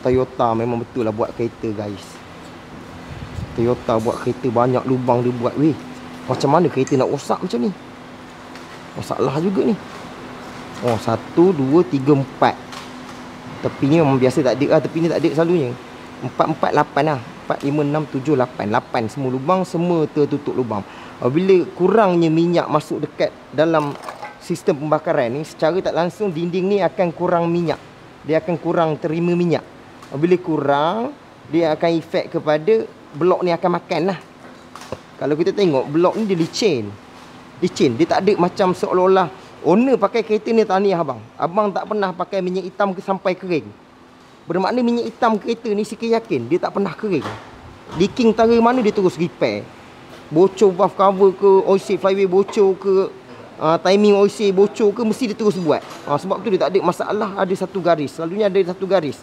Toyota memang betul lah buat kereta, guys. Toyota buat kereta banyak lubang dia buat. Weh, macam mana kereta nak rosak macam ni? Masalah juga ni. Oh, 1, 2, 3, 4. Tepinya memang biasa tak ada lah. Tepi ni tak ada selalunya. 4, 4, 8 lah. 4, 5, 6, 7, 8. 8 semua lubang, semua tertutup lubang. Bila kurangnya minyak masuk dekat dalam sistem pembakaran ni, secara tak langsung dinding ni akan kurang minyak. Dia akan kurang terima minyak. Bila kurang, dia akan efek kepada blok ni akan makan lah. Kalau kita tengok blok ni dia licin. Licin, dia tak ada macam seolah-olah owner pakai kereta ni, tahniah abang. Abang tak pernah pakai minyak hitam sampai kering. Bermakna minyak hitam kereta ni Siki yakin dia tak pernah kering. Leaking tara mana dia terus repair. Bocor valve cover ke, oil seal flywheel bocor ke, timing oil seal bocor ke, mesti dia terus buat. Sebab tu dia tak ada masalah ada satu garis. Selalunya ada satu garis.